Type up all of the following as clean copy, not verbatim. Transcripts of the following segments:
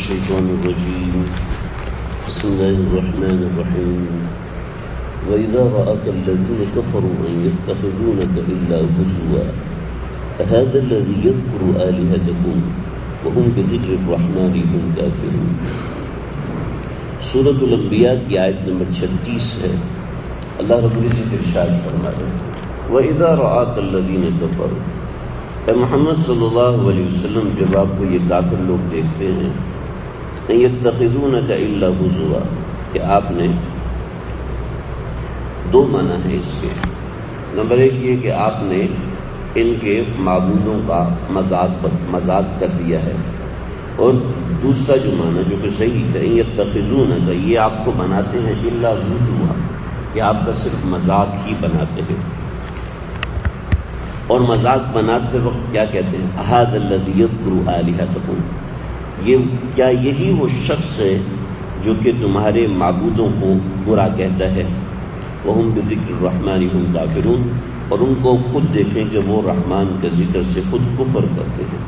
الشيطان الرجيم بسم الله الرحمن الرحيم وإذا رأك الذين كفروا أن يتخذونك إلا هزوا أهذا الذي يذكر آلهتكم وهم بذكر الرحمن هم كافرون۔ سورۃ الانبیاء کی آیت نمبر 36 ہے۔ اللہ رب العزت ارشاد فرماتے ہیں وَإِذَا رَآكَ الَّذِينَ كَفَرُوا، اے محمد صلی اللہ علیہ وسلم جب آپ کو یہ کافر لوگ دیکھتے ہیں يَتَّخِذُونَكَ إِلَّا هُزُوًا، کہ آپ نے دو معنی ہے اس کے۔ نمبر ایک یہ کہ آپ نے ان کے معبودوں کا مذاق کر دیا ہے، اور دوسرا جو معنی جو کہ صحیح ہے يَتَّخِذُونَكَ، یہ آپ کو بناتے ہیں إِلَّا هُزُوًا، کہ آپ کا صرف مذاق ہی بناتے ہیں۔ اور مذاق بناتے وقت کیا کہتے ہیں أَهَذَا الَّذِي يَذْكُرُ آلِهَتَكُمْ، یہ کیا یہی وہ شخص ہے جو کہ تمہارے معبودوں کو برا کہتا ہے۔ وَهُمْ بِذِكْرِ الرَّحْمَنِ هُمْ كَافِرُونَ، اور ان کو خود دیکھیں کہ وہ رحمان کے ذکر سے خود کفر کرتے ہیں۔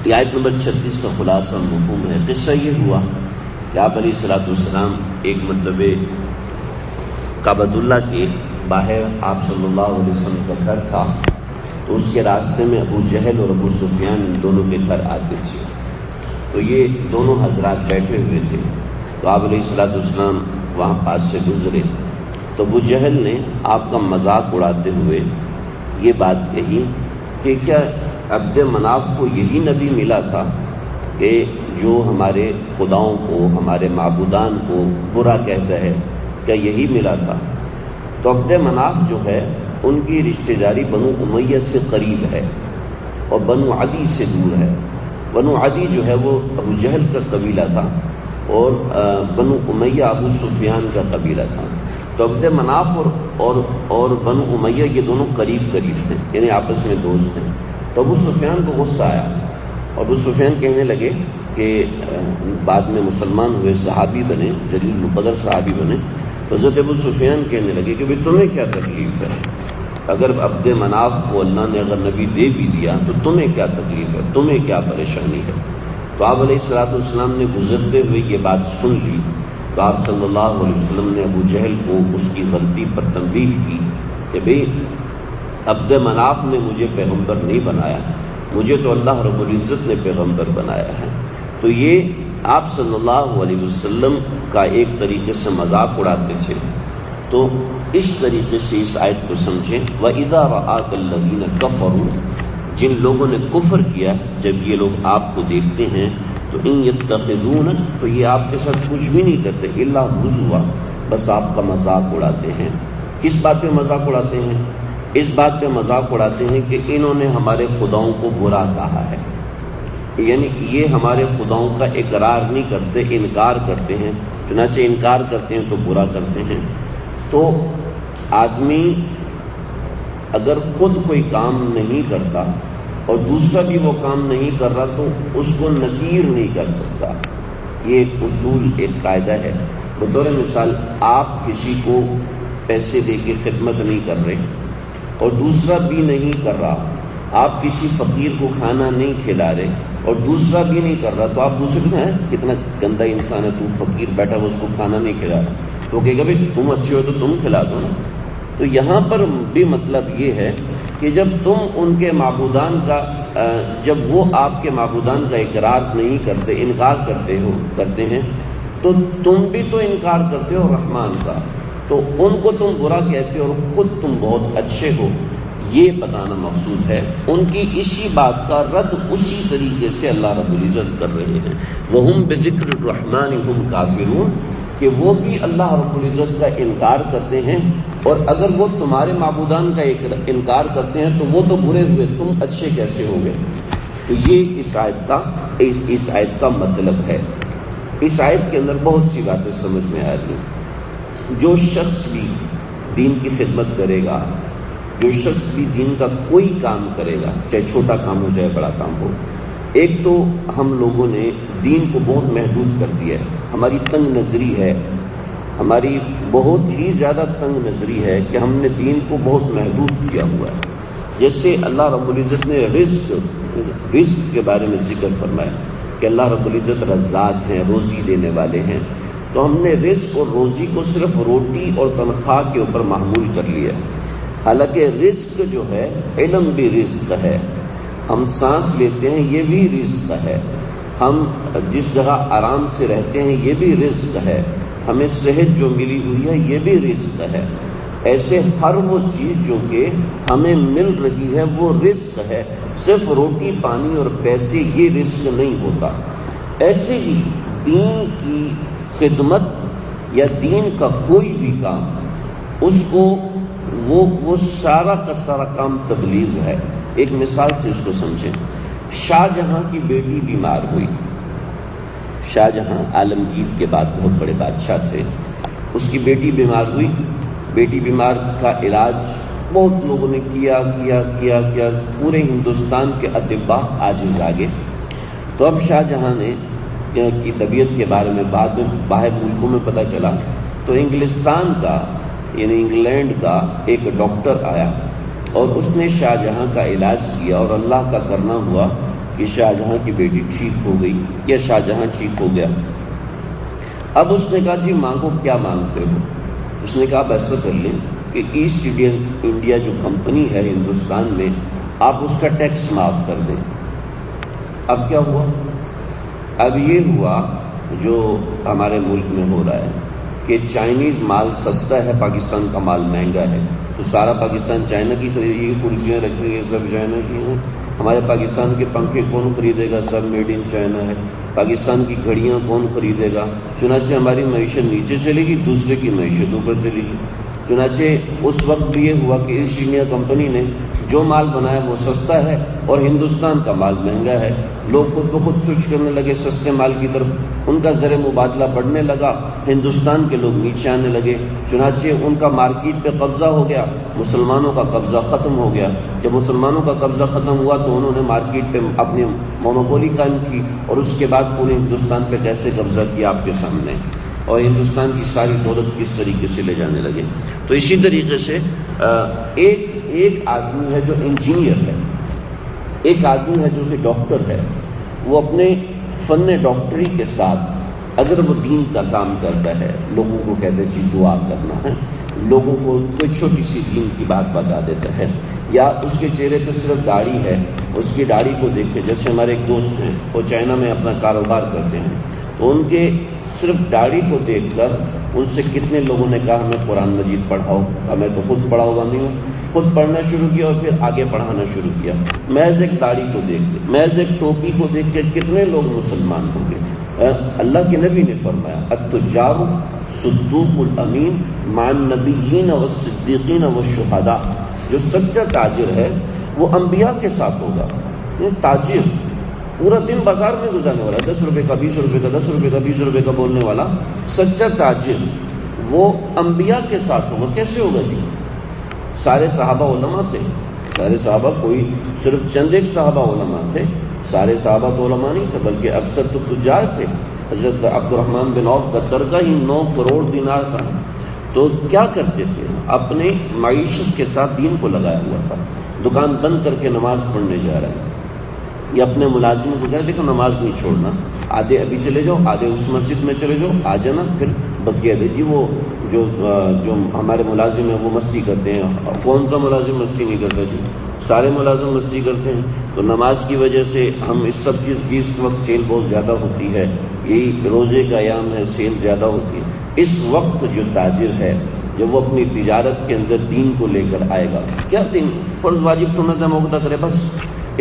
یہ آیت نمبر 36 کا خلاصہ مفہوم ہے۔ قصہ یہ ہوا کہ آپ علیہ الصلوۃ والسلام ایک مرتبہ کعبۃ اللہ کے باہر آپ صلی اللہ علیہ وسلم کا گھر تھا، تو اس کے راستے میں ابو جہل اور ابو سفیان ان دونوں کے گھر آتے تھے، تو یہ دونوں حضرات بیٹھے ہوئے تھے، تو آپ علیہ الصلوۃ والسلام وہاں پاس سے گزرے، تو ابو جہل نے آپ کا مذاق اڑاتے ہوئے یہ بات کہی کہ کیا عبد مناف کو یہی نبی ملا تھا کہ جو ہمارے خداؤں کو، ہمارے معبودان کو برا کہتا ہے، کیا یہی ملا تھا؟ تو عبد مناف جو ہے ان کی رشتہ داری بنو امیہ سے قریب ہے اور بنو عدی سے دور ہے۔ بنو عدی جو ہے وہ ابو جہل کا قبیلہ تھا، اور بنو امیہ ابو سفیان کا قبیلہ تھا۔ تو عبد مناف اور بنو امیہ یہ دونوں قریب ہیں، یعنی آپس میں دوست ہیں۔ تو ابو سفیان کو غصہ آیا، اور ابو سفیان کہنے لگے کہ بعد میں مسلمان ہوئے، صحابی بنے، جلیل القدر صحابی بنے، تو حضرت ابو سفیان کہنے لگے کہ بھئی تمہیں کیا تکلیف ہے؟ اگر عبد مناف کو اللہ نے اگر نبی دے بھی دیا تو تمہیں کیا تکلیف ہے، تمہیں کیا پریشانی ہے؟ تو آپ علیہ الصلوۃ والسلام نے گزرتے ہوئے یہ بات سن لی، تو آپ صلی اللہ علیہ وسلم نے ابو جہل کو اس کی غلطی پر تنبیہ کی کہ بھئی عبد مناف نے مجھے پیغمبر نہیں بنایا، مجھے تو اللہ رب العزت نے پیغمبر بنایا ہے۔ تو یہ آپ صلی اللہ علیہ وسلم کا ایک طریقے سے مذاق اڑاتے تھے۔ تو اس طریقے سے اس آیت کو سمجھیں وَإِذَا رَآكَ الَّذِينَ كَفَرُوا، جن لوگوں نے کفر کیا، جب یہ لوگ آپ کو دیکھتے ہیں تو إِن يَتَّخِذُونَ، تو یہ آپ کے ساتھ کچھ بھی نہیں کرتے، إِلَّا هُزُوًا، بس آپ کا مذاق اڑاتے ہیں۔ کس بات پہ مذاق اڑاتے ہیں؟ اس بات پہ مذاق اڑاتے ہیں کہ انہوں نے ہمارے خداؤں کو برا کہا ہے، یعنی یہ ہمارے خداؤں کا اقرار نہیں کرتے، انکار کرتے ہیں، چنانچہ انکار کرتے ہیں تو برا کرتے ہیں۔ تو آدمی اگر خود کوئی کام نہیں کرتا اور دوسرا بھی وہ کام نہیں کر رہا تو اس کو نکیر نہیں کر سکتا۔ یہ ایک اصول، ایک قاعدہ ہے۔ بطور مثال آپ کسی کو پیسے دے کے خدمت نہیں کر رہے اور دوسرا بھی نہیں کر رہا، آپ کسی فقیر کو کھانا نہیں کھلا رہے اور دوسرا بھی نہیں کر رہا، تو آپ دوسرے کو کتنا گندا انسان ہے، تو فقیر بیٹھا وہ اس کو کھانا نہیں کھلا رہا، تو کہے گا بھائی تم اچھے ہو تو تم کھلا دو نا۔ تو یہاں پر بھی مطلب یہ ہے کہ جب تم ان کے معبودان کا جب وہ آپ کے معبودان کا اقرار نہیں کرتے، انکار کرتے ہیں، تو تم بھی تو انکار کرتے ہو رحمان کا، تو ان کو تم برا کہتے ہو اور خود تم بہت اچھے ہو، یہ بتانا مقصود ہے۔ ان کی اسی بات کا رد اسی طریقے سے اللہ رب العزت کر رہے ہیں۔ وَهُمْ بِذِكْرِ الرَّحْمَنِ هُمْ كَافِرُونَ، کہ وہ بھی اللہ رب العزت کا انکار کرتے ہیں، اور اگر وہ تمہارے معبودان کا انکار کرتے ہیں تو وہ تو برے ہوئے، تم اچھے کیسے ہو گئے؟ تو یہ اس آیت کا مطلب ہے۔ اس آیت کے اندر بہت سی باتیں سمجھ میں آ رہی ہیں۔ جو شخص بھی دین کی خدمت کرے گا، جو شخص بھی دین کا کوئی کام کرے گا، چاہے چھوٹا کام ہو چاہے بڑا کام ہو، ایک تو ہم لوگوں نے دین کو بہت محدود کر دیا ہے، ہماری تنگ نظری ہے، ہماری بہت ہی زیادہ تنگ نظری ہے کہ ہم نے دین کو بہت محدود کیا ہوا ہے۔ جیسے اللہ رب العزت نے رزق کے بارے میں ذکر فرمایا کہ اللہ رب العزت رزاق ہیں، روزی دینے والے ہیں، تو ہم نے رزق اور روزی کو صرف روٹی اور تنخواہ کے اوپر محمول کر لیا، حالانکہ رزق جو ہے علم بھی رزق ہے، ہم سانس لیتے ہیں یہ بھی رزق ہے، ہم جس جگہ آرام سے رہتے ہیں یہ بھی رزق ہے، ہمیں صحت جو ملی ہوئی ہے یہ بھی رزق ہے۔ ایسے ہر وہ چیز جو کہ ہمیں مل رہی ہے وہ رزق ہے، صرف روٹی پانی اور پیسے یہ رزق نہیں ہوتا۔ ایسے ہی دین کی خدمت یا دین کا کوئی بھی کام، اس کو وہ سارا کا سارا کام تبلیغ ہے۔ ایک مثال سے اس کو سمجھیں، شاہ جہاں کی بیٹی بیمار ہوئی، شاہ جہاں عالمگیر کے بعد بہت بڑے بادشاہ تھے، اس کی بیٹی بیمار ہوئی، بیٹی بیمار کا علاج بہت لوگوں نے کیا کیا کیا کیا، پورے ہندوستان کے اطباء عاجز آگے۔ تو اب شاہ جہاں نے کی طبیعت کے بارے میں بعد میں باہر ملکوں میں پتہ چلا، تو انگلستان کا یعنی انگلینڈ کا ایک ڈاکٹر آیا اور اس نے شاہ جہاں کا علاج کیا، اور اللہ کا کرنا ہوا کہ شاہ جہاں کی بیٹی ٹھیک ہو گئی یا شاہ جہاں ٹھیک ہو گیا۔ اب اس نے کہا جی مانگو، کیا مانگتے ہو؟ اس نے کہا آپ ایسا کر لیں کہ ایسٹ انڈیا جو کمپنی ہے ہندوستان میں، آپ اس کا ٹیکس معاف کر دیں۔ اب کیا ہوا؟ اب یہ ہوا جو ہمارے ملک میں ہو رہا ہے کہ چائنیز مال سستا ہے، پاکستان کا مال مہنگا ہے، تو سارا پاکستان چائنا کی خریدے گی، کرسیاں رکھیں گے سب چائنا کی ہیں، ہمارے پاکستان کے پنکھے کون خریدے گا؟ سب میڈ ان چائنا ہے، پاکستان کی گھڑیاں کون خریدے گا؟ چنانچہ ہماری معیشت نیچے چلے گی، دوسرے کی معیشت اوپر چلے گی۔ چنانچہ اس وقت بھی یہ ہوا کہ ایسٹ انڈیا کمپنی نے جو مال بنایا وہ سستا ہے اور ہندوستان کا مال مہنگا ہے، لوگ خود بخود سوئچ کرنے لگے سستے مال کی طرف، ان کا زر مبادلہ بڑھنے لگا، ہندوستان کے لوگ نیچے آنے لگے، چنانچہ ان کا مارکیٹ پہ قبضہ ہو گیا، مسلمانوں کا قبضہ ختم ہو گیا۔ جب مسلمانوں کا قبضہ ختم ہوا تو انہوں نے مارکیٹ پہ اپنی مونوپولی قائم کی، اور اس کے بعد پورے ہندوستان پہ کیسے قبضہ کیا آپ کے سامنے، اور ہندوستان کی ساری دولت کس طریقے سے لے جانے لگے۔ تو اسی طریقے سے ایک آدمی ہے جو انجینئر ہے، ایک آدمی ہے جو کہ ڈاکٹر ہے، وہ اپنے فن ڈاکٹری کے ساتھ اگر وہ دین کا کام کرتا ہے، لوگوں کو کہتے ہیں جی دعا کرنا ہے، لوگوں کو کوئی چھوٹی سی دین کی بات بتا دیتا ہے، یا اس کے چہرے پہ صرف داڑھی ہے، اس کی داڑھی کو دیکھ کے، جیسے ہمارے ایک دوست ہیں وہ چائنا میں اپنا کاروبار کرتے ہیں، تو ان کے صرف داڑھی کو دیکھ کر ان سے کتنے لوگوں نے کہا ہمیں قرآن مجید پڑھاؤ، میں تو خود پڑھا ہوا نہیں ہوں، خود پڑھنا شروع کیا اور پھر آگے پڑھانا شروع کیا۔ محض ایک داڑھی کو دیکھ کے، محض ایک ٹوپی کو دیکھ کے کتنے لوگ مسلمان ہوں گے۔ اللہ کے نبی نے فرمایا التجار صدوق الامین مع النبیین والصدیقین والشہداء، جو سچا تاجر ہے وہ انبیاء کے ساتھ ہوگا۔ تاجر پورا دن بازار میں گزارنے والا، 10 روپے کا 20 روپے کا 10 روپے کا 20 روپے کا بولنے والا سچا تاجر وہ انبیاء کے ساتھ ہوگا۔ کیسے ہوگا جی؟ سارے صحابہ علماء تھے، سارے صحابہ، کوئی صرف چند ایک صحابہ علماء تھے، سارے صحابہ تو علماء نہیں تھے، بلکہ اکثر تو تجار تھے۔ حضرت عبد الرحمن بن عوف کا ترکہ ہی 9 کروڑ دینار تھا۔ تو کیا کرتے تھے؟ اپنے معیشت کے ساتھ دین کو لگایا ہوا تھا، دکان بند کر کے نماز پڑھنے جا رہے ہیں، یا اپنے ملازموں کو کہا دیکھو نماز نہیں چھوڑنا، آدھے ابھی چلے جاؤ، آدھے اس مسجد میں چلے جاؤ، آ جانا پھر بقیہ دیجیے۔ وہ جو ہمارے ملازم ہیں وہ مستی کرتے ہیں، کون سا ملازم مستی نہیں کرتا جی؟ سارے ملازم مستی کرتے ہیں۔ تو نماز کی وجہ سے ہم اس سب چیز کی اس وقت سیل بہت زیادہ ہوتی ہے، یہی روزے کا ایام ہے، سیل زیادہ ہوتی ہے۔ اس وقت جو تاجر ہے جب وہ اپنی تجارت کے اندر دین کو لے کر آئے گا، کیا دین فرض واجب سنت ہے موقع کرے، بس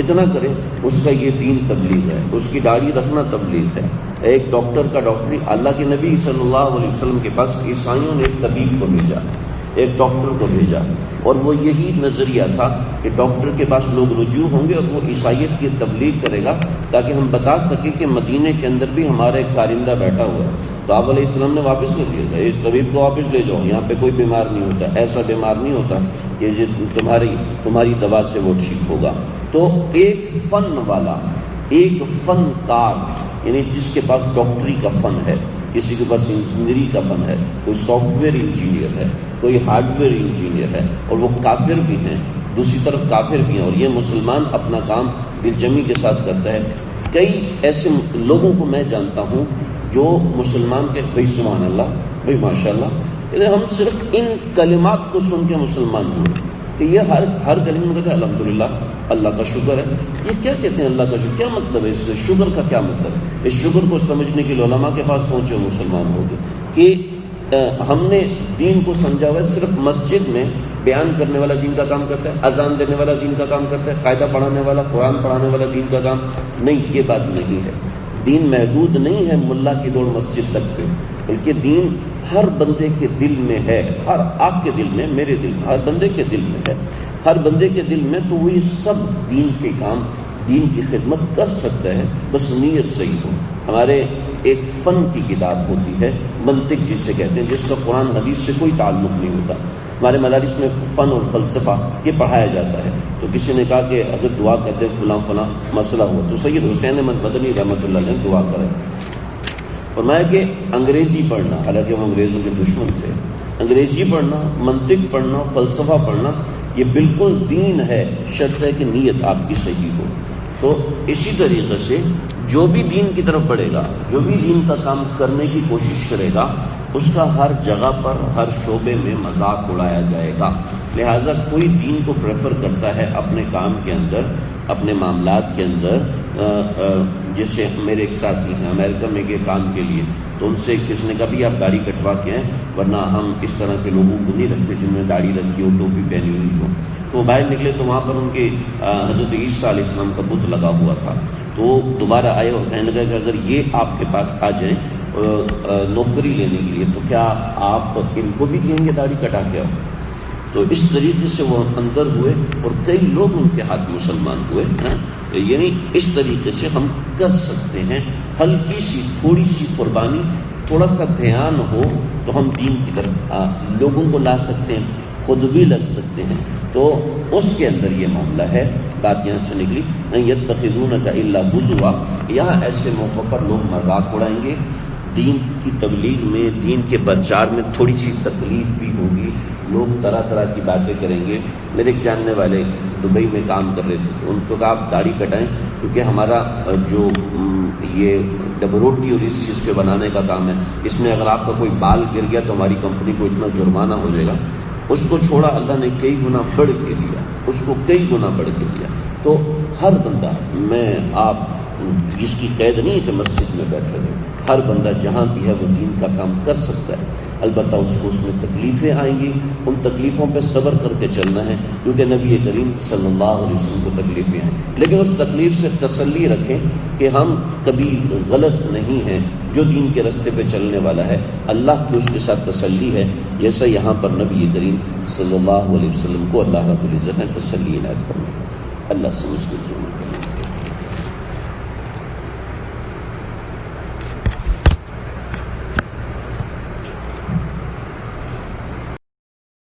اتنا کرے، اس کا یہ دین تبلیغ ہے، اس کی داڑھی رکھنا تبلیغ ہے۔ ایک ڈاکٹر کا ڈاکٹری، اللہ کے نبی صلی اللہ علیہ وسلم کے پاس عیسائیوں نے ایک طبیب کو بھیجا، ایک ڈاکٹر کو بھیجا، اور وہ یہی نظریہ تھا کہ ڈاکٹر کے پاس لوگ رجوع ہوں گے اور وہ عیسائیت کی تبلیغ کرے گا تاکہ ہم بتا سکیں کہ مدینے کے اندر بھی ہمارا ایک کارندہ بیٹھا ہوا ہے۔ تو آپ علیہ السلام نے واپس لے دیا تھا، اس طبیب کو واپس لے جاؤ، یہاں پہ کوئی بیمار نہیں ہوتا، ایسا بیمار نہیں ہوتا کہ تمہاری دوا سے وہ ٹھیک ہوگا۔ تو ایک فن والا، ایک فنکار، یعنی جس کے پاس ڈاکٹری کا فن ہے، کسی کے پاس انجینئرنگ کا فن ہے، کوئی سافٹ ویئر انجینئر ہے، کوئی ہارڈ ویئر انجینئر ہے، اور وہ کافر بھی ہیں، دوسری طرف کافر بھی ہیں، اور یہ مسلمان اپنا کام دل جمی کے ساتھ کرتا ہے۔ کئی ایسے لوگوں کو میں جانتا ہوں جو مسلمان کے بھائی سبحان اللہ، بھائی ماشاء اللہ، ہم صرف ان کلمات کو سن کے مسلمان ہوئے کہ یہ ہر کلمے میں کہتے ہیں الحمدللہ، اللہ کا شکر ہے۔ یہ کیا کہتے ہیں اللہ کا شکر؟ کیا مطلب ہے اس شکر کا؟ کیا مطلب ہے؟ اس شکر کو سمجھنے کے لیے علماء کے پاس پہنچے مسلمان ہو گئے کہ ہم نے دین کو سمجھا ہوا ہے صرف مسجد میں بیان کرنے والا دین کا کام کرتا ہے، اذان دینے والا دین کا کام کرتا ہے، قاعدہ پڑھانے والا، قرآن پڑھانے والا دین کا کام نہیں۔ یہ بات نہیں ہے۔ دین محدود نہیں ہے ملا کی دوڑ مسجد تک پہ، بلکہ دین ہر بندے کے دل میں ہے، ہر آپ کے دل میں، میرے دل میں، ہر بندے کے دل میں ہے، ہر بندے کے دل میں۔ تو وہی سب دین کے کام، دین کی خدمت کر سکتا ہے، بس نیت صحیح ہو۔ ہمارے ایک فن کی کتاب ہوتی ہے منطق جسے کہتے ہیں، جس کا قرآن حدیث سے کوئی تعلق نہیں ہوتا۔ ہمارے مدارس میں فن اور فلسفہ یہ پڑھایا جاتا ہے۔ تو کسی نے کہا کہ حضرت دعا کرتے فلاں فلاں مسئلہ ہوا، تو سید حسین احمد مدنی رحمۃ اللہ علیہ دعا کرے، فرمایا کہ انگریزی پڑھنا، حالانکہ وہ انگریزوں کے دشمن تھے، انگریزی پڑھنا، منطق پڑھنا، فلسفہ پڑھنا یہ بالکل دین ہے، شرط ہے کہ نیت آپ کی صحیح ہو۔ تو اسی طریقے سے جو بھی دین کی طرف بڑھے گا، جو بھی دین کا کام کرنے کی کوشش کرے گا، اس کا ہر جگہ پر، ہر شعبے میں مذاق اڑایا جائے گا۔ لہٰذا کوئی دین کو پریفر کرتا ہے اپنے کام کے اندر، اپنے معاملات کے اندر، جیسے میرے ایک ساتھی ہیں امریکہ میں کے کام کے لیے، تو ان سے کسی نے کہا بھی آپ داڑھی کٹوا کے ہیں، ورنہ ہم اس طرح کے لوگوں کو نہیں رکھتے جن نے داڑھی رکھی ہو، ٹوپی پہنی ہوئی ہو۔ تو باہر نکلے تو وہاں پر ان کے حضرت عیسیٰ علیہ السلام کا بت لگا ہوا تھا۔ تو وہ دوبارہ آئے اور کہنے لگے کہ اگر یہ آپ کے پاس آ جائیں نوکری لینے کے لیے تو کیا آپ ان کو بھی کہیں گے داڑھی کٹا کے آؤ؟ تو اس طریقے سے وہ اندر ہوئے اور کئی لوگ ان کے ہاتھ مسلمان ہوئے۔ یعنی اس طریقے سے ہم کر سکتے ہیں، ہلکی سی تھوڑی سی قربانی، تھوڑا سا دھیان ہو تو ہم دین کی طرف لوگوں کو لا سکتے ہیں، خود بھی لگ سکتے ہیں۔ تو اس کے اندر یہ معاملہ ہے۔ بات یہاں سے نکلی یتخذونک الا ہزوا، یہاں ایسے موقع پر لوگ مذاق اڑائیں گے، دین کی تبلیغ میں، دین کے پرچار میں تھوڑی سی تکلیف بھی ہوگی، لوگ طرح طرح کی باتیں کریں گے۔ میرے ایک جاننے والے دبئی میں کام کر رہے تھے، تو ان کو کہا آپ داڑھی کٹائیں، کیونکہ ہمارا جو یہ ڈبل روٹی اور اس چیز کے بنانے کا کام ہے، اس میں اگر آپ کا کوئی بال گر گیا تو ہماری کمپنی کو اتنا جرمانہ ہو جائے گا۔ اس کو چھوڑا، اللہ نے کئی گنا بڑھ کے دیا، اس کو کئی گنا بڑھ کے دیا۔ تو ہر بندہ، میں آپ، جس کی قید نہیں ہے کہ مسجد میں بیٹھے رہے، ہر بندہ جہاں بھی ہے وہ دین کا کام کر سکتا ہے۔ البتہ اس کو اس میں تکلیفیں آئیں گی، ان تکلیفوں پہ صبر کر کے چلنا ہے، کیونکہ نبی کریم صلی اللہ علیہ وسلم کو تکلیفیں آئیں، لیکن اس تکلیف سے تسلی رکھیں کہ ہم کبھی غلط نہیں ہیں، جو دین کے راستے پہ چلنے والا ہے اللہ کی اس کے ساتھ تسلی ہے، جیسا یہاں پر نبی کریم صلی اللہ علیہ وسلم کو اللہ رب العزت نے تسلی عنایت فرمائی۔ اللہ سمجھ لیجیے۔